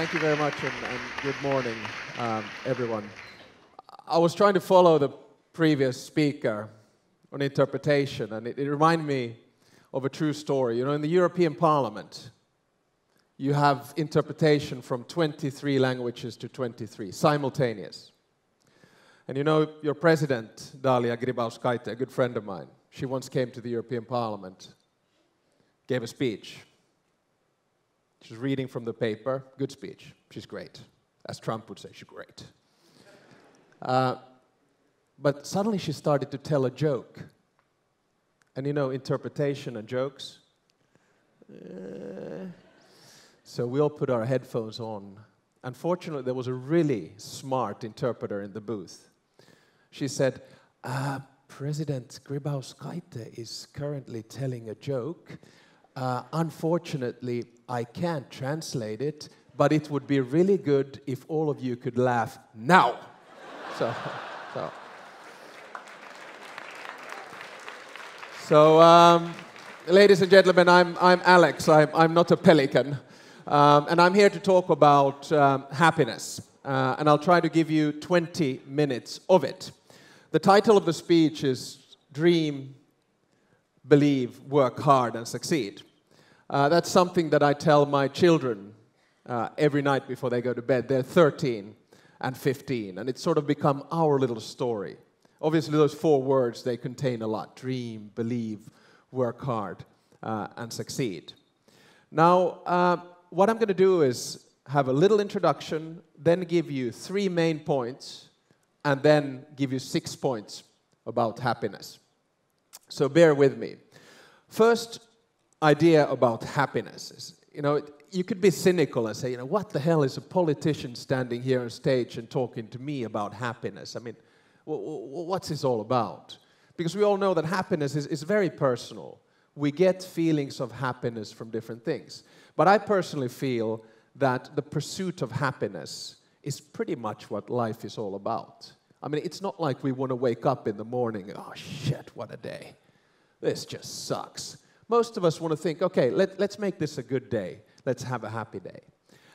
Thank you very much, and good morning, everyone. I was trying to follow the previous speaker on interpretation, and it reminded me of a true story. You know, in the European Parliament, you have interpretation from 23 languages to 23, simultaneous. And you know, your president, Dalia Grybauskaite, a good friend of mine, she once came to the European Parliament, gave a speech. She was reading from the paper, good speech, she's great. As Trump would say, she's great. But suddenly she started to tell a joke. And you know, interpretation and jokes. So we all put our headphones on. Unfortunately, there was a really smart interpreter in the booth. She said, President Grybauskaite is currently telling a joke. Unfortunately, I can't translate it, but it would be really good if all of you could laugh now. So, ladies and gentlemen, I'm Alex. I'm not a pelican. And I'm here to talk about happiness. And I'll try to give you 20 minutes of it. The title of the speech is Dream, Believe, Work Hard and Succeed. That's something that I tell my children every night before they go to bed. They're 13 and 15, and it's sort of become our little story. Obviously, those 4 words, they contain a lot. Dream, believe, work hard, and succeed. Now, what I'm going to do is have a little introduction, then give you 3 main points, and then give you 6 points about happiness. So bear with me. First idea about happiness is, you know, you could be cynical and say, you know, what the hell is a politician standing here on stage and talking to me about happiness? I mean, what's this all about? Because we all know that happiness is very personal. We get feelings of happiness from different things. But I personally feel that the pursuit of happiness is pretty much what life is all about. I mean, it's not like we want to wake up in the morning, oh shit, what a day. This just sucks. Most of us want to think, okay, let's make this a good day. Let's have a happy day.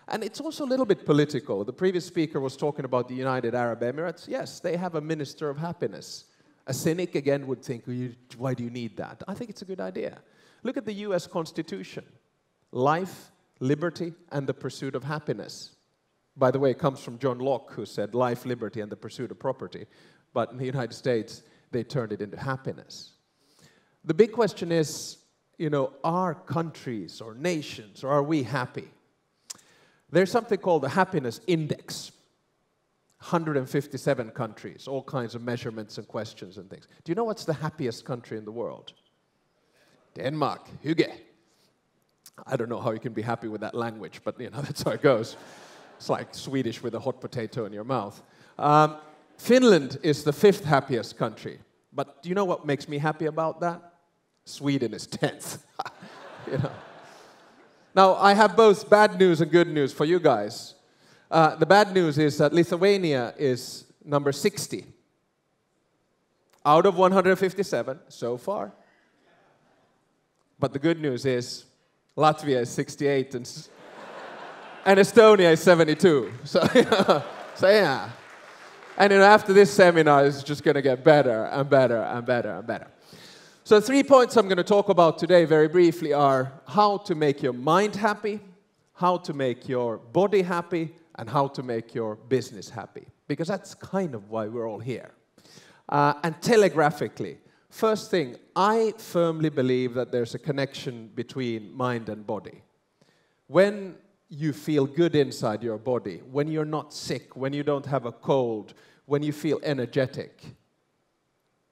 And it's also a little bit political. The previous speaker was talking about the United Arab Emirates. Yes, they have a minister of happiness. A cynic, again, would think, why do you need that? I think it's a good idea. Look at the US Constitution. Life, liberty, and the pursuit of happiness. By the way, it comes from John Locke, who said life, liberty, and the pursuit of property. But in the United States, they turned it into happiness. The big question is, you know, are countries or nations, or are we happy? There's something called the happiness index. 157 countries, all kinds of measurements and questions and things. Do you know what's the happiest country in the world? Denmark, hygge. I don't know how you can be happy with that language, but you know, that's how it goes. It's like Swedish with a hot potato in your mouth. Finland is the 5th happiest country. But do you know what makes me happy about that? Sweden is 10th. You know. Now, I have both bad news and good news for you guys. The bad news is that Lithuania is number 60 out of 157 so far. But the good news is Latvia is 68 and Estonia is 72. So yeah. And you know, after this seminar, it's just going to get better and better and better and better. So 3 points I'm going to talk about today very briefly are how to make your mind happy, how to make your body happy, and how to make your business happy. Because that's kind of why we're all here. And telegraphically, first thing, I firmly believe that there's a connection between mind and body. When you feel good inside your body, when you're not sick, when you don't have a cold, when you feel energetic,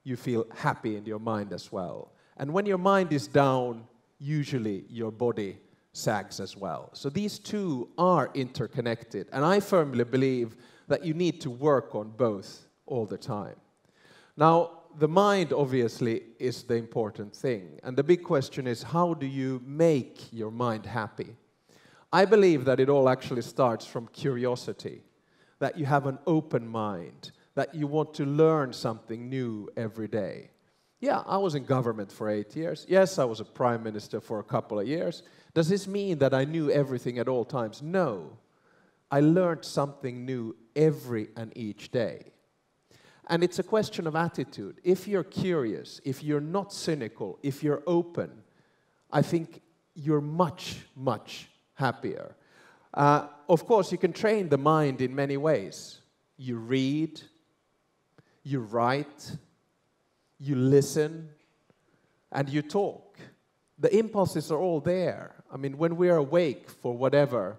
you feel happy in your mind as well. And when your mind is down, usually your body sags as well. So these two are interconnected. And I firmly believe that you need to work on both all the time. Now, the mind, obviously, is the important thing. And the big question is, how do you make your mind happy? I believe that it all actually starts from curiosity, that you have an open mind, that you want to learn something new every day. Yeah, I was in government for 8 years. Yes, I was a prime minister for a couple of years. Does this mean that I knew everything at all times? No. I learned something new every and each day. And it's a question of attitude. If you're curious, if you're not cynical, if you're open, I think you're much, much happier. Of course, you can train the mind in many ways. You read, you write, you listen, and you talk. The impulses are all there. I mean, when we are awake for whatever,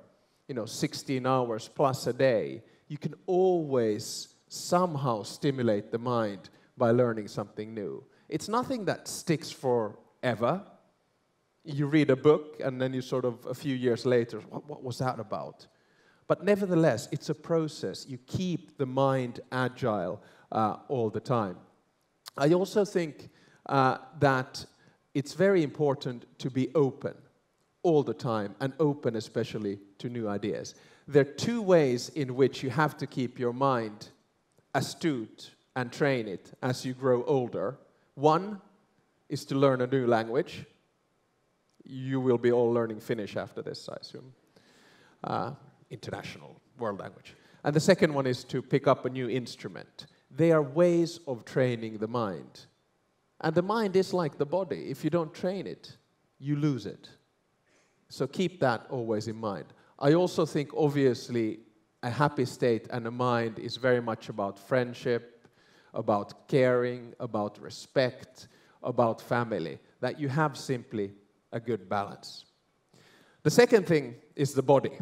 16 hours plus a day, you can always somehow stimulate the mind by learning something new. It's nothing that sticks forever. You read a book and then you sort of, a few years later, what was that about? But nevertheless, it's a process. You keep the mind agile all the time. I also think that it's very important to be open all the time, and open especially to new ideas. There are two ways in which you have to keep your mind astute and train it as you grow older. One is to learn a new language. You will be all learning Finnish after this, I assume. International, world language. And the second one is to pick up a new instrument. They are ways of training the mind. And the mind is like the body. If you don't train it, you lose it. So keep that always in mind. I also think, obviously, a happy state and a mind is very much about friendship, about caring, about respect, about family, that you have simply a good balance. The second thing is the body.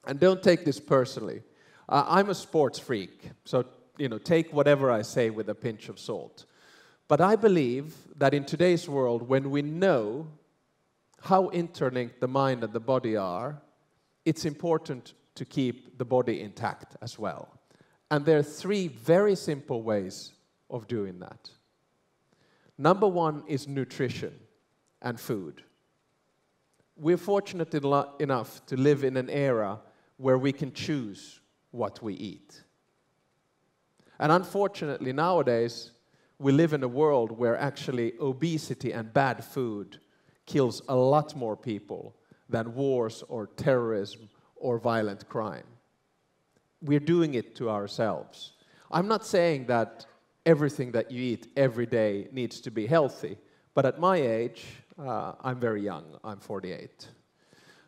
And don't take this personally. I'm a sports freak, so take whatever I say with a pinch of salt. But I believe that in today's world, when we know how interlinked the mind and the body are, it's important to keep the body intact as well. And there are three very simple ways of doing that. Number one is nutrition and food. We're fortunate enough to live in an era where we can choose what we eat. And unfortunately, nowadays, we live in a world where actually obesity and bad food kills a lot more people than wars or terrorism or violent crime. We're doing it to ourselves. I'm not saying that everything that you eat every day needs to be healthy, but at my age, I'm very young, I'm 48.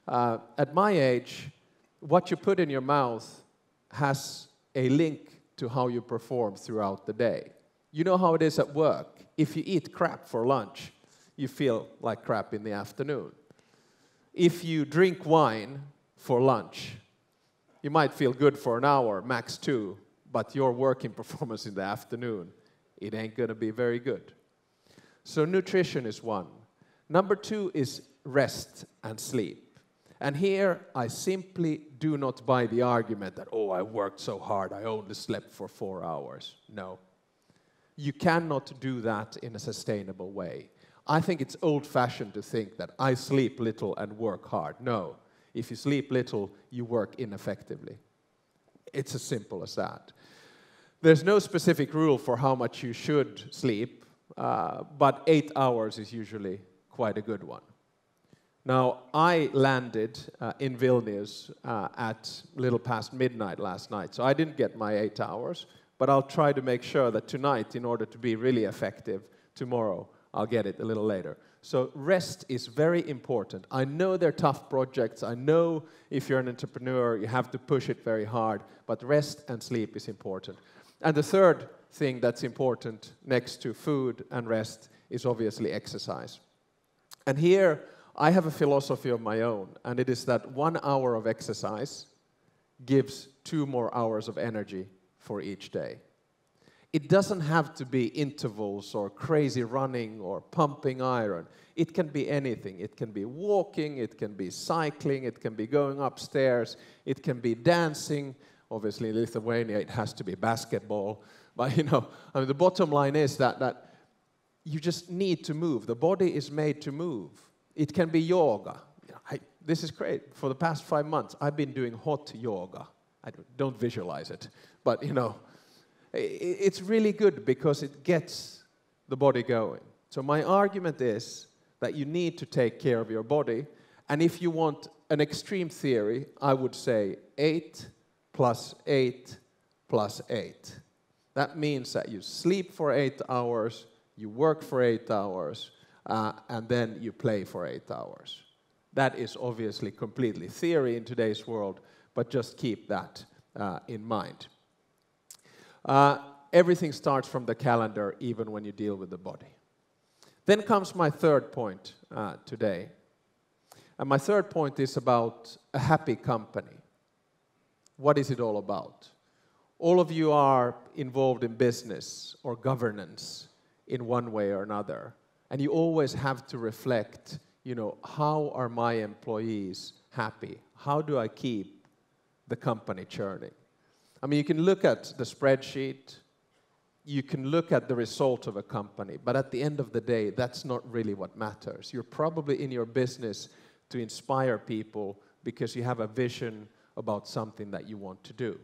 At my age, what you put in your mouth has a link to how you perform throughout the day. You know how it is at work. If you eat crap for lunch, you feel like crap in the afternoon. If you drink wine for lunch, you might feel good for an hour, max 2, but your working performance in the afternoon, it ain't going to be very good. So nutrition is one. Number two is rest and sleep. And here, I simply do not buy the argument that, oh, I worked so hard, I only slept for 4 hours. No. You cannot do that in a sustainable way. I think it's old-fashioned to think that I sleep little and work hard. No. If you sleep little, you work ineffectively. It's as simple as that. There's no specific rule for how much you should sleep, but 8 hours is usually quite a good one. Now, I landed in Vilnius at a little past midnight last night, so I didn't get my 8 hours, but I'll try to make sure that tonight, in order to be really effective, tomorrow, I'll get it a little later. So rest is very important. I know they're tough projects. I know if you're an entrepreneur, you have to push it very hard, but rest and sleep is important. And the third thing that's important next to food and rest is obviously exercise. And here, I have a philosophy of my own, and it is that 1 hour of exercise gives 2 more hours of energy for each day. It doesn't have to be intervals or crazy running or pumping iron. It can be anything. It can be walking, it can be cycling, it can be going upstairs, it can be dancing. Obviously, in Lithuania, it has to be basketball. But, the bottom line is that you just need to move. The body is made to move. It can be yoga. This is great. For the past 5 months, I've been doing hot yoga. I don't visualize it, but, it's really good because it gets the body going. So my argument is that you need to take care of your body, and if you want an extreme theory, I would say 8 plus 8 plus 8. That means that you sleep for 8 hours, you work for 8 hours, and then you play for 8 hours. That is obviously completely theory in today's world, but just keep that in mind. Everything starts from the calendar, even when you deal with the body. Then comes my third point today. And my third point is about a happy company. What is it all about? All of you are involved in business or governance in one way or another. And you always have to reflect, you know, how are my employees happy? How do I keep the company churning? I mean, you can look at the spreadsheet, you can look at the result of a company, but at the end of the day, that's not really what matters. You're probably in your business to inspire people because you have a vision about something that you want to do.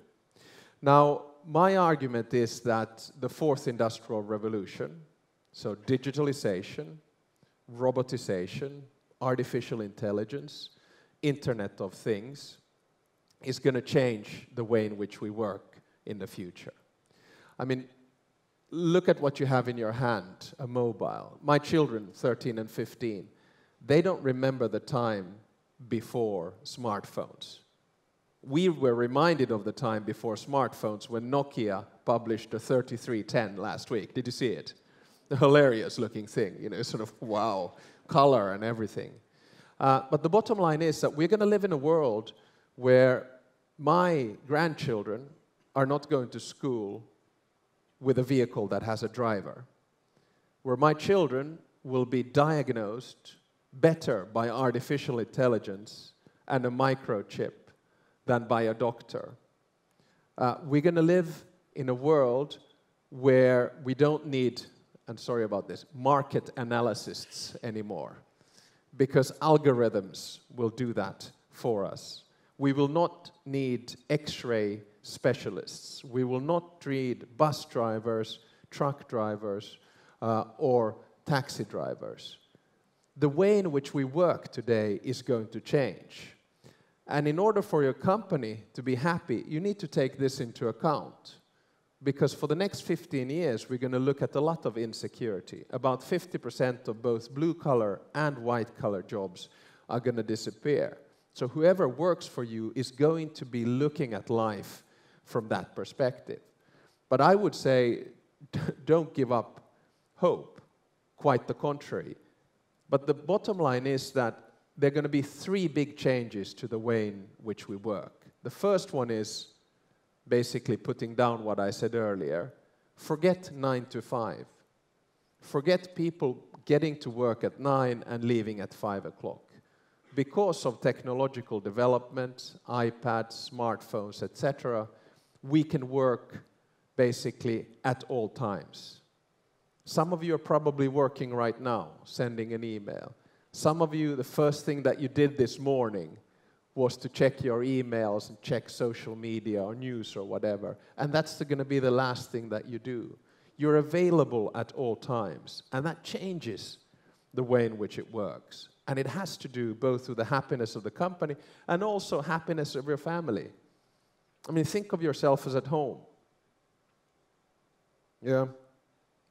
Now, my argument is that the fourth industrial revolution, so digitalization, robotization, artificial intelligence, Internet of Things, is going to change the way in which we work in the future. I mean, look at what you have in your hand, a mobile. My children, 13 and 15, they don't remember the time before smartphones. We were reminded of the time before smartphones when Nokia published the 3310 last week. Did you see it? The hilarious looking thing, you know, sort of wow, color and everything. But the bottom line is that we're going to live in a world where my grandchildren are not going to school with a vehicle that has a driver, where my children will be diagnosed better by artificial intelligence and a microchip than by a doctor. We're going to live in a world where we don't need, and sorry about this, market analysts anymore, because algorithms will do that for us. We will not need X-ray specialists. We will not need bus drivers, truck drivers, or taxi drivers. The way in which we work today is going to change. And in order for your company to be happy, you need to take this into account. Because for the next 15 years, we're going to look at a lot of insecurity. About 50% of both blue-collar and white-collar jobs are going to disappear. So whoever works for you is going to be looking at life from that perspective. But I would say, don't give up hope. Quite the contrary. But the bottom line is that there are going to be 3 big changes to the way in which we work. The first one is basically putting down what I said earlier. Forget 9 to 5. Forget people getting to work at 9 and leaving at 5 o'clock. Because of technological development, iPads, smartphones, etc., we can work basically at all times. Some of you are probably working right now, sending an email. Some of you, the first thing that you did this morning was to check your emails and check social media or news or whatever. And that's going to be the last thing that you do. You're available at all times. And that changes the way in which it works. And it has to do both with the happiness of the company and also happiness of your family. I mean, think of yourself as at home. Yeah.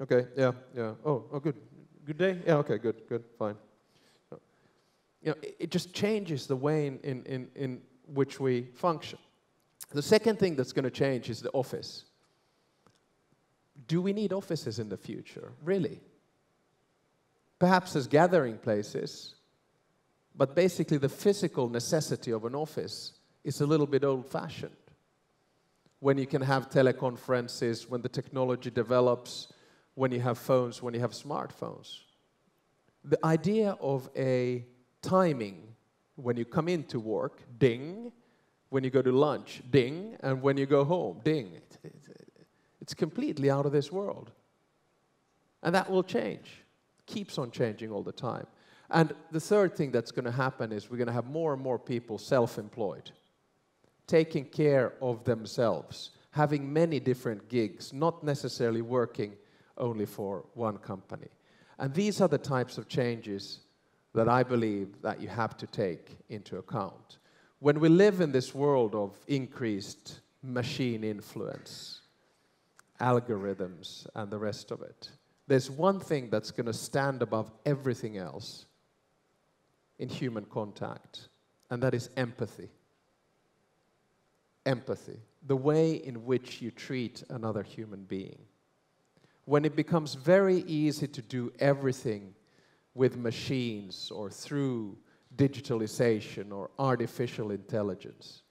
Okay, yeah. Oh, good. Good day? Yeah, okay, good, fine. You know, it just changes the way in which we function. The second thing that's going to change is the office. Do we need offices in the future? Really? Perhaps as gathering places, but basically the physical necessity of an office is a little bit old-fashioned. When you can have teleconferences, when the technology develops, when you have phones, when you have smartphones. The idea of a timing, when you come into work, ding, when you go to lunch, ding, and when you go home, ding. It's completely out of this world. And that will change. Keeps on changing all the time. And the third thing that's going to happen is we're going to have more and more people self-employed, taking care of themselves, having many different gigs, not necessarily working only for one company. And these are the types of changes that I believe that you have to take into account. When we live in this world of increased machine influence, algorithms, and the rest of it, there's one thing that's going to stand above everything else in human contact, and that is empathy. Empathy, the way in which you treat another human being. When it becomes very easy to do everything with machines or through digitalization or artificial intelligence,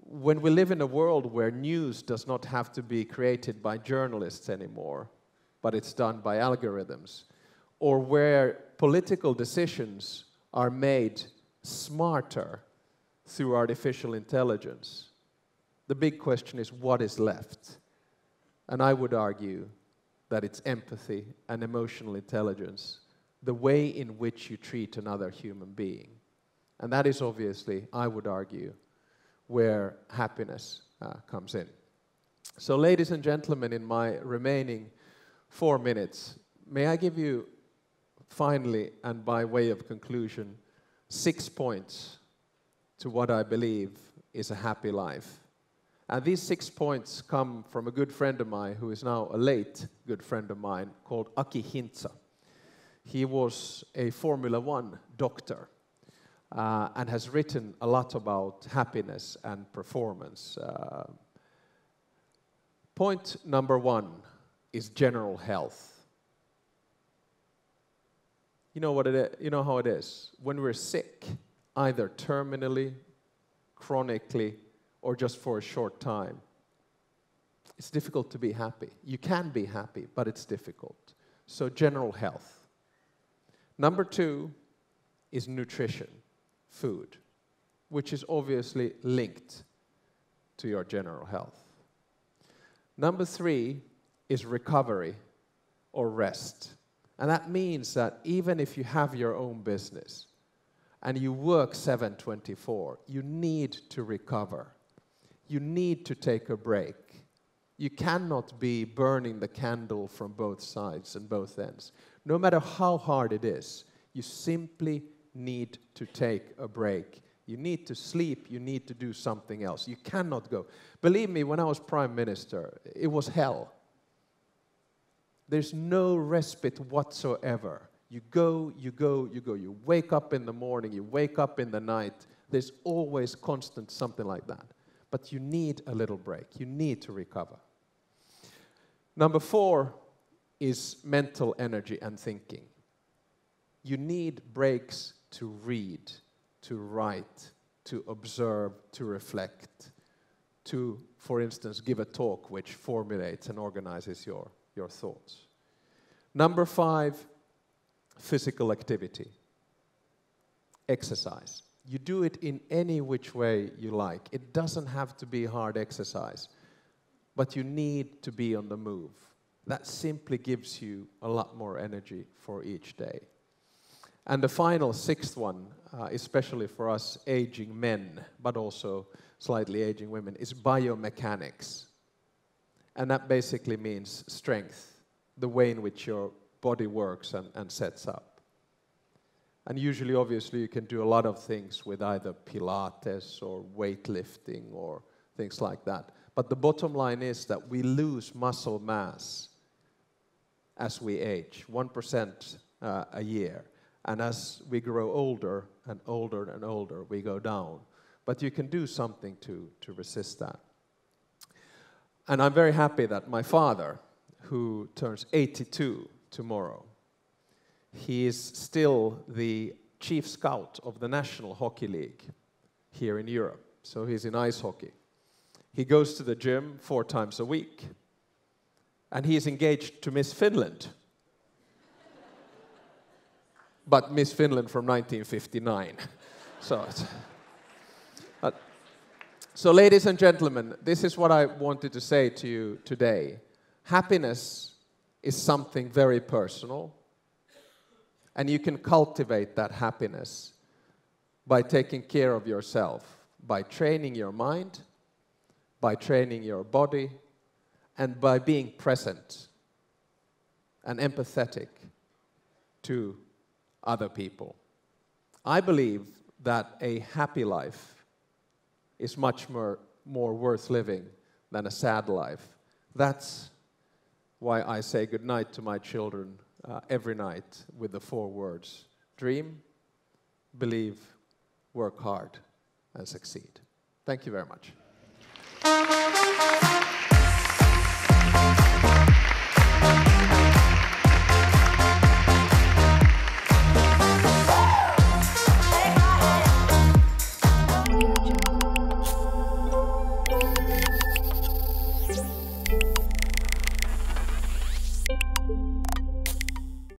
when we live in a world where news does not have to be created by journalists anymore, but it's done by algorithms, or where political decisions are made smarter through artificial intelligence, the big question is what is left? And I would argue that it's empathy and emotional intelligence, the way in which you treat another human being. And that is obviously, I would argue, where happiness comes in. So ladies and gentlemen, in my remaining 4 minutes, may I give you finally, and by way of conclusion, 6 points to what I believe is a happy life. And these 6 points come from a good friend of mine who is now a late good friend of mine called Aki Hintsa. He was a Formula One doctor and has written a lot about happiness and performance. Point number 1 is general health. You know what it is? You know how it is? When we're sick, either terminally, chronically, or just for a short time, it's difficult to be happy. You can be happy, but it's difficult. So general health. Number 2 is nutrition, food, which is obviously linked to your general health. Number 3 is recovery or rest. And that means that even if you have your own business and you work 7/24, you need to recover. You need to take a break. You cannot be burning the candle from both sides and both ends. No matter how hard it is, you simply need to take a break. You need to sleep, you need to do something else. You cannot go. Believe me, when I was Prime Minister, it was hell. There's no respite whatsoever. You go, you go, you go. You wake up in the morning, you wake up in the night. There's always constant something like that. But you need a little break. You need to recover. Number 4 is mental energy and thinking. You need breaks to read, to write, to observe, to reflect, to, for instance, give a talk which formulates and organizes your thoughts. Number 5, physical activity. Exercise. You do it in any which way you like. It doesn't have to be hard exercise, but you need to be on the move. That simply gives you a lot more energy for each day. And the final 6th one, especially for us aging men, but also slightly aging women, is biomechanics. And that basically means strength, the way in which your body works and sets up. And usually, obviously, you can do a lot of things with either Pilates or weightlifting or things like that. But the bottom line is that we lose muscle mass as we age, 1% a year. And as we grow older and older and older, we go down. But you can do something to resist that. And I'm very happy that my father, who turns 82 tomorrow, he is still the chief scout of the National Hockey League here in Europe. So he's in ice hockey. He goes to the gym 4 times a week. And he is engaged to Miss Finland. But Miss Finland from 1959. So ladies and gentlemen, this is what I wanted to say to you today. Happiness is something very personal. And you can cultivate that happiness by taking care of yourself, by training your mind, by training your body, and by being present and empathetic to other people. I believe that a happy life is much more worth living than a sad life. That's why I say goodnight to my children every night with the 4 words: dream, believe, work hard, and succeed. Thank you very much.